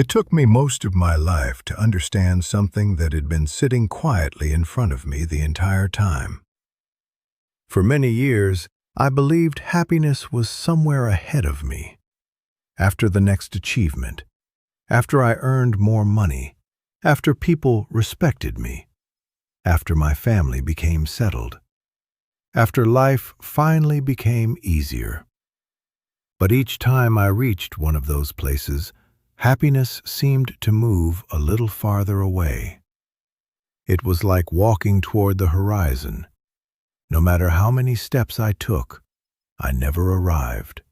It took me most of my life to understand something that had been sitting quietly in front of me the entire time. For many years, I believed happiness was somewhere ahead of me, after the next achievement, after I earned more money, after people respected me, after my family became settled, after life finally became easier. But each time I reached one of those places, happiness seemed to move a little farther away. It was like walking toward the horizon. No matter how many steps I took, I never arrived.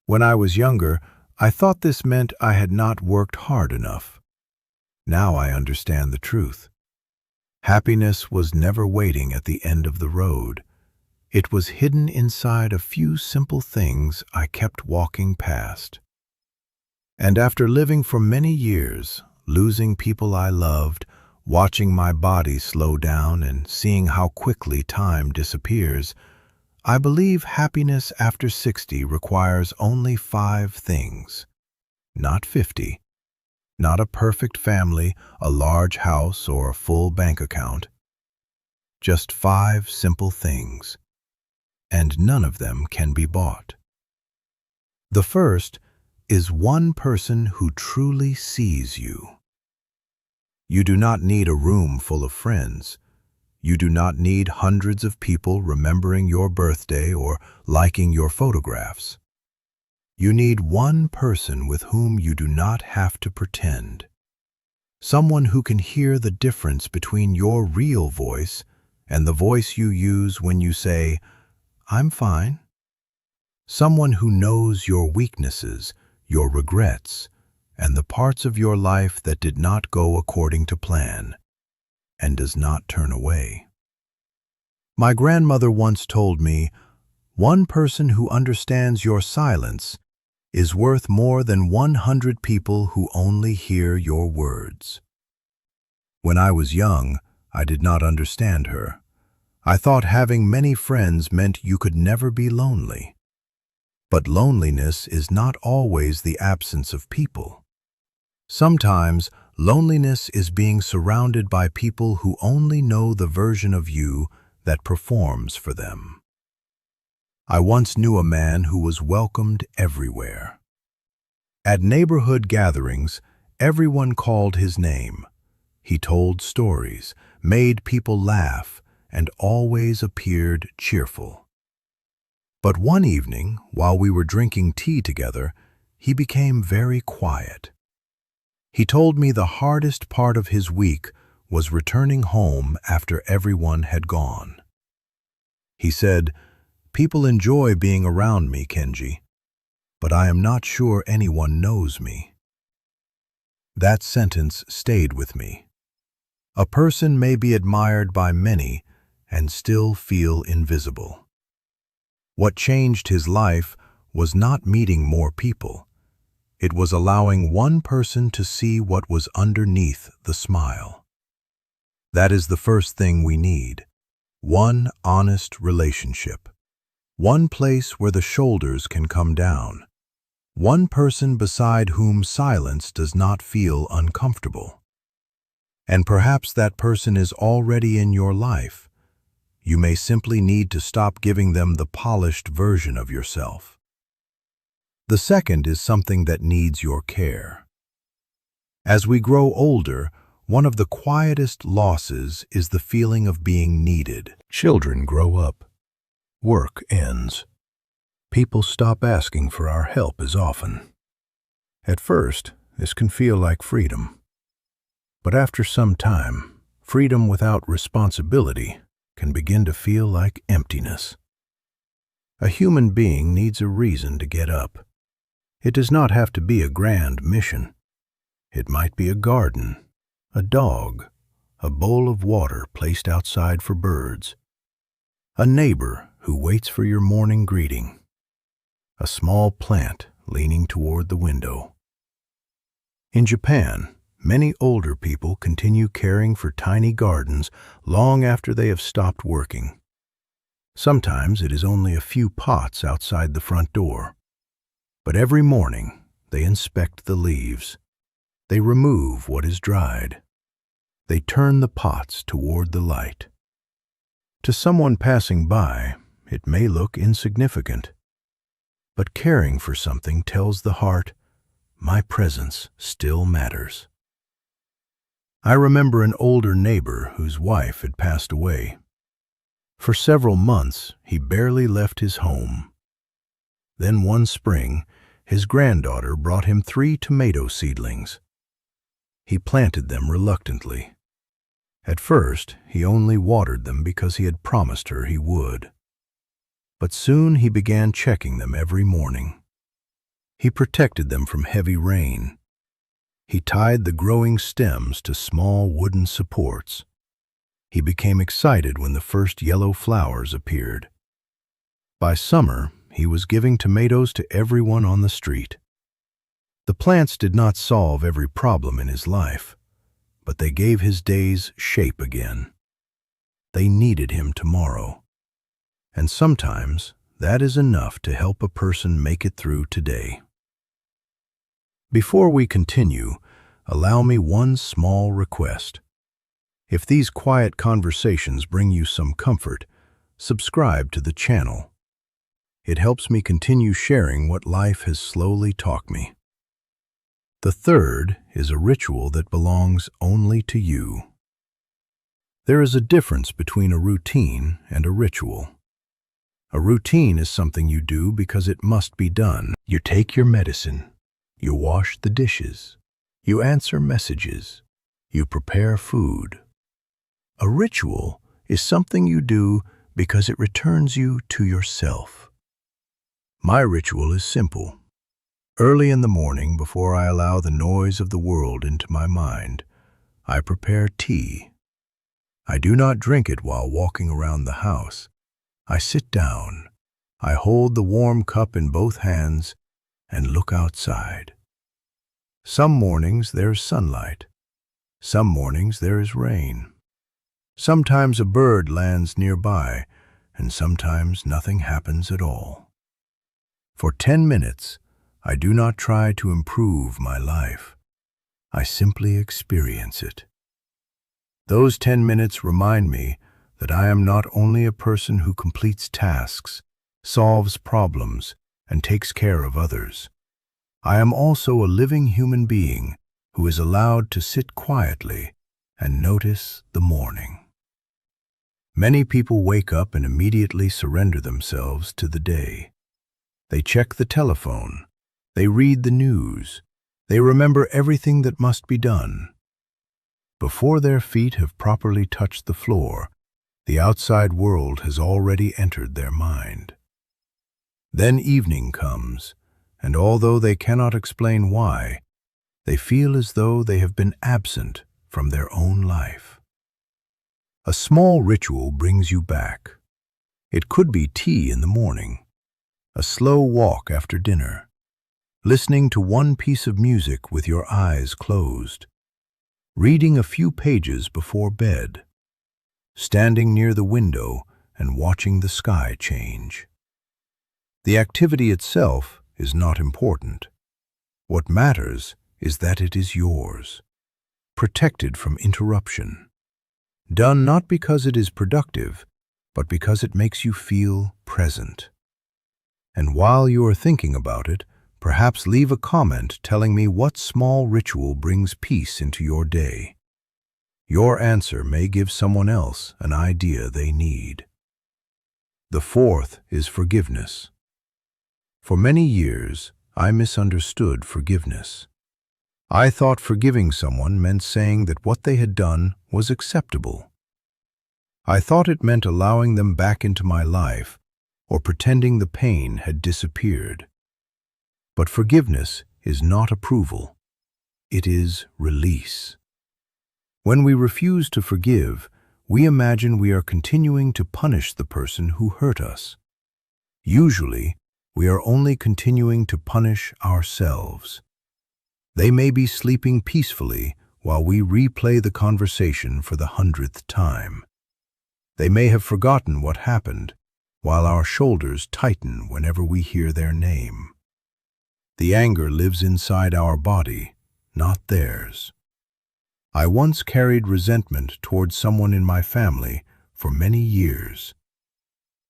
When I was younger, I thought this meant I had not worked hard enough. Now I understand the truth. Happiness was never waiting at the end of the road. It was hidden inside a few simple things I kept walking past. And after living for many years, losing people I loved, watching my body slow down and seeing how quickly time disappears, I believe happiness after 60 requires only 5 things. Not 50. Not a perfect family, a large house, or a full bank account. Just 5 simple things. And none of them can be bought. The first is one person who truly sees you. You do not need a room full of friends. You do not need hundreds of people remembering your birthday or liking your photographs. You need one person with whom you do not have to pretend. Someone who can hear the difference between your real voice and the voice you use when you say, "I'm fine." Someone who knows your weaknesses, your regrets, and the parts of your life that did not go according to plan, and does not turn away. My grandmother once told me, "One person who understands your silence is worth more than 100 people who only hear your words." When I was young, I did not understand her. I thought having many friends meant you could never be lonely. But loneliness is not always the absence of people. Sometimes, loneliness is being surrounded by people who only know the version of you that performs for them. I once knew a man who was welcomed everywhere. At neighborhood gatherings, everyone called his name. He told stories, made people laugh, and always appeared cheerful. But one evening, while we were drinking tea together, he became very quiet. He told me the hardest part of his week was returning home after everyone had gone. He said, "People enjoy being around me, Kenji, but I am not sure anyone knows me." That sentence stayed with me. A person may be admired by many and still feel invisible. What changed his life was not meeting more people. It was allowing one person to see what was underneath the smile. That is the first thing we need. One honest relationship. One place where the shoulders can come down. One person beside whom silence does not feel uncomfortable. And perhaps that person is already in your life. You may simply need to stop giving them the polished version of yourself. The second is something that needs your care. As we grow older, one of the quietest losses is the feeling of being needed. Children grow up. Work ends. People stop asking for our help as often. At first, this can feel like freedom. But after some time, freedom without responsibility can begin to feel like emptiness. A human being needs a reason to get up. It does not have to be a grand mission. It might be a garden, a dog, a bowl of water placed outside for birds, a neighbor who waits for your morning greeting, a small plant leaning toward the window. In Japan, many older people continue caring for tiny gardens long after they have stopped working. Sometimes it is only a few pots outside the front door. But every morning, They inspect the leaves. They remove what is dried. They turn the pots toward the light. To someone passing by, it may look insignificant. But caring for something tells the heart, my presence still matters. I remember an older neighbor whose wife had passed away. For several months, he barely left his home. Then one spring, his granddaughter brought him 3 tomato seedlings. He planted them reluctantly. At first, he only watered them because he had promised her he would. But soon he began checking them every morning. He protected them from heavy rain. He tied the growing stems to small wooden supports. He became excited when the first yellow flowers appeared. By summer, he was giving tomatoes to everyone on the street. The plants did not solve every problem in his life, but they gave his days shape again. They needed him tomorrow. And sometimes that is enough to help a person make it through today. Before we continue, allow me one small request. If these quiet conversations bring you some comfort, subscribe to the channel. It helps me continue sharing what life has slowly taught me. The third is a ritual that belongs only to you. There is a difference between a routine and a ritual. A routine is something you do because it must be done. You take your medicine. You wash the dishes. You answer messages. You prepare food. A ritual is something you do because it returns you to yourself. My ritual is simple. Early in the morning, before I allow the noise of the world into my mind, I prepare tea. I do not drink it while walking around the house. I sit down. I hold the warm cup in both hands and look outside. Some mornings there's sunlight. Some mornings there is rain. Sometimes a bird lands nearby, and sometimes nothing happens at all. For 10 minutes, I do not try to improve my life. I simply experience it. Those 10 minutes remind me that I am not only a person who completes tasks, solves problems, and takes care of others. I am also a living human being who is allowed to sit quietly and notice the morning. Many people wake up and immediately surrender themselves to the day. They check the telephone. They read the news. They remember everything that must be done. Before their feet have properly touched the floor, the outside world has already entered their mind. Then evening comes, and although they cannot explain why, they feel as though they have been absent from their own life. A small ritual brings you back. It could be tea in the morning, a slow walk after dinner, listening to one piece of music with your eyes closed, reading a few pages before bed, standing near the window and watching the sky change. The activity itself is not important. What matters is that it is yours, protected from interruption, done not because it is productive, but because it makes you feel present. And while you are thinking about it, perhaps leave a comment telling me what small ritual brings peace into your day. Your answer may give someone else an idea they need. The fourth is forgiveness. For many years, I misunderstood forgiveness. I thought forgiving someone meant saying that what they had done was acceptable. I thought it meant allowing them back into my life or pretending the pain had disappeared. But forgiveness is not approval. It is release. When we refuse to forgive, we imagine we are continuing to punish the person who hurt us. Usually, we are only continuing to punish ourselves. They may be sleeping peacefully while we replay the conversation for the 100th time. They may have forgotten what happened, while our shoulders tighten whenever we hear their name. The anger lives inside our body, not theirs. I once carried resentment towards someone in my family for many years.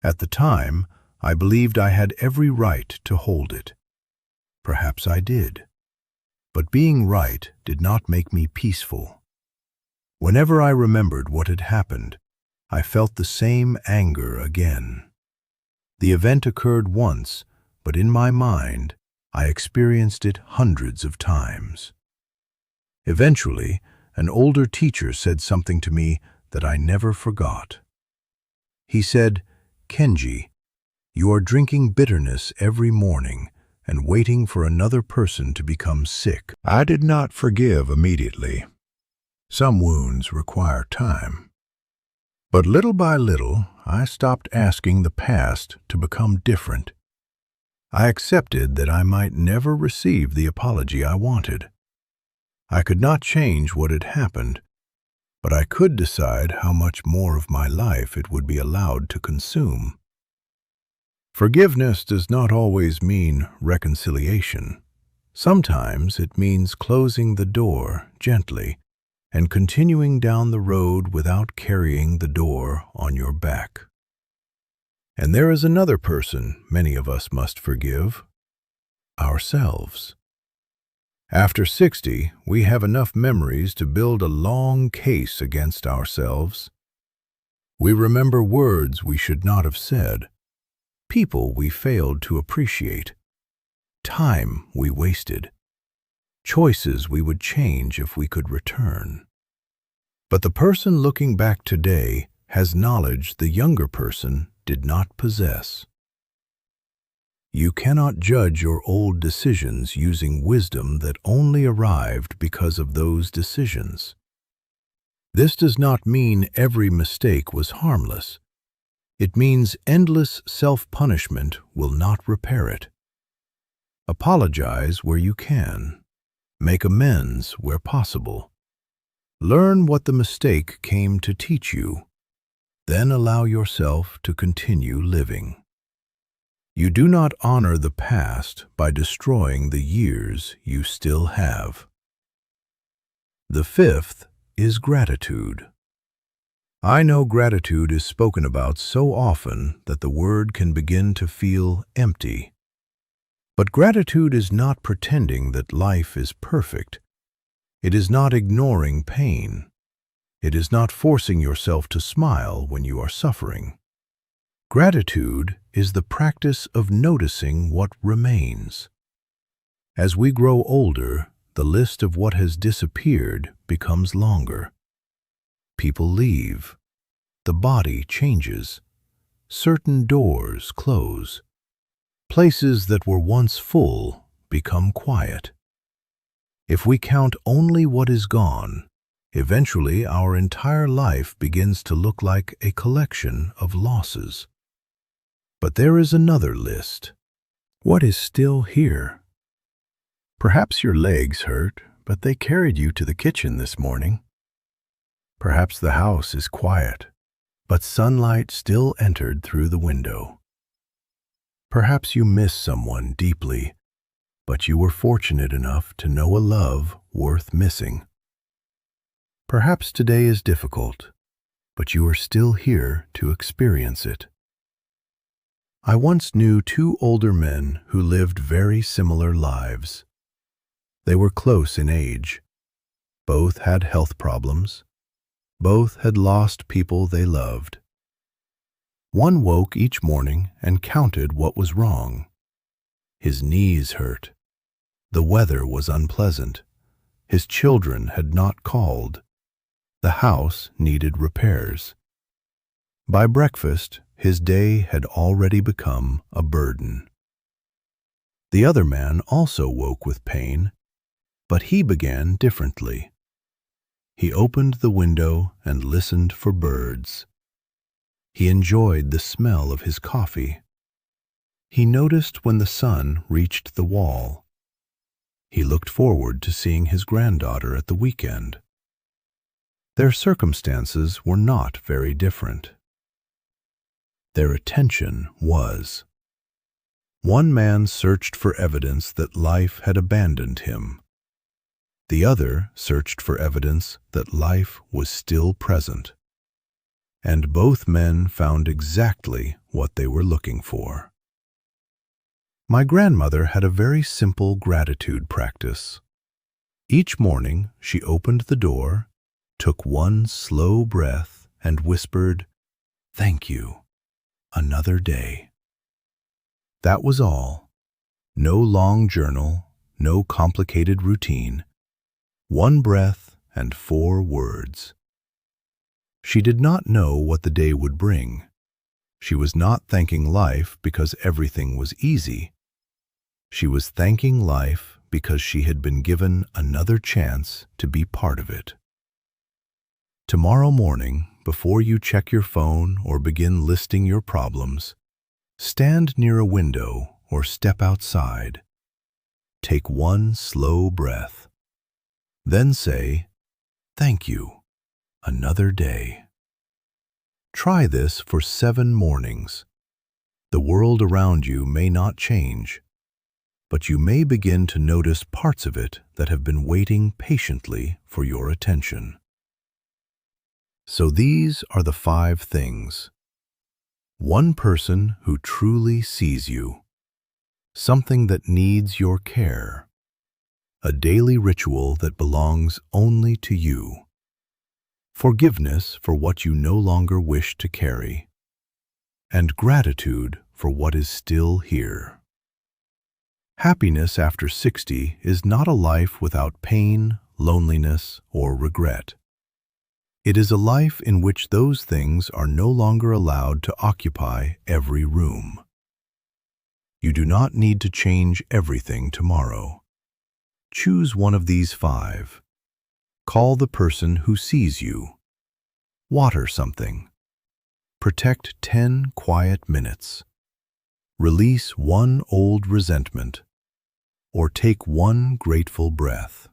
At the time, I believed I had every right to hold it. Perhaps I did. But being right did not make me peaceful. Whenever I remembered what had happened, I felt the same anger again. The event occurred once, but in my mind, I experienced it hundreds of times. Eventually, an older teacher said something to me that I never forgot. He said, "Kenji, you are drinking bitterness every morning and waiting for another person to become sick." I did not forgive immediately. Some wounds require time. But little by little, I stopped asking the past to become different. I accepted that I might never receive the apology I wanted. I could not change what had happened, but I could decide how much more of my life it would be allowed to consume. Forgiveness does not always mean reconciliation. Sometimes it means closing the door gently and continuing down the road without carrying the door on your back. And there is another person many of us must forgive: ourselves. After 60, we have enough memories to build a long case against ourselves. We remember words we should not have said, people we failed to appreciate, time we wasted, choices we would change if we could return. But the person looking back today has knowledge the younger person did not possess. You cannot judge your old decisions using wisdom that only arrived because of those decisions. This does not mean every mistake was harmless. It means endless self-punishment will not repair it. Apologize where you can. Make amends where possible. Learn what the mistake came to teach you. Then allow yourself to continue living. You do not honor the past by destroying the years you still have. The fifth is gratitude. I know gratitude is spoken about so often that the word can begin to feel empty. But gratitude is not pretending that life is perfect. It is not ignoring pain. It is not forcing yourself to smile when you are suffering. Gratitude is the practice of noticing what remains. As we grow older, the list of what has disappeared becomes longer. People leave. The body changes. Certain doors close. Places that were once full become quiet. If we count only what is gone, eventually our entire life begins to look like a collection of losses. But there is another list. What is still here? Perhaps your legs hurt, but they carried you to the kitchen this morning. Perhaps the house is quiet, but sunlight still entered through the window. Perhaps you miss someone deeply, but you were fortunate enough to know a love worth missing. Perhaps today is difficult, but you are still here to experience it. I once knew two older men who lived very similar lives. They were close in age. Both had health problems. Both had lost people they loved. One woke each morning and counted what was wrong. His knees hurt. The weather was unpleasant. His children had not called. The house needed repairs. By breakfast, his day had already become a burden. The other man also woke with pain, but he began differently. He opened the window and listened for birds. He enjoyed the smell of his coffee. He noticed when the sun reached the wall. He looked forward to seeing his granddaughter at the weekend. Their circumstances were not very different. Their attention was. One man searched for evidence that life had abandoned him. The other searched for evidence that life was still present. And both men found exactly what they were looking for. My grandmother had a very simple gratitude practice. Each morning she opened the door, took one slow breath, and whispered, "Thank you, another day." That was all. No long journal, no complicated routine. One breath and 4 words. She did not know what the day would bring. She was not thanking life because everything was easy. She was thanking life because she had been given another chance to be part of it. Tomorrow morning, before you check your phone or begin listing your problems, stand near a window or step outside. Take one slow breath. Then say, "Thank you, another day." Try this for 7 mornings. The world around you may not change, but you may begin to notice parts of it that have been waiting patiently for your attention. So these are the 5 things. One person who truly sees you. Something that needs your care. A daily ritual that belongs only to you. Forgiveness for what you no longer wish to carry. And gratitude for what is still here. Happiness after 60 is not a life without pain, loneliness, or regret. It is a life in which those things are no longer allowed to occupy every room. You do not need to change everything tomorrow. Choose one of these 5. Call the person who sees you. Water something. Protect 10 quiet minutes. Release one old resentment. Or take one grateful breath.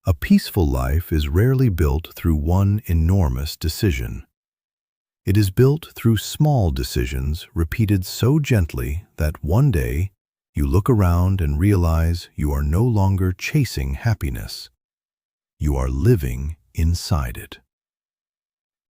A peaceful life is rarely built through one enormous decision. It is built through small decisions repeated so gently that one day you look around and realize you are no longer chasing happiness. You are living inside it.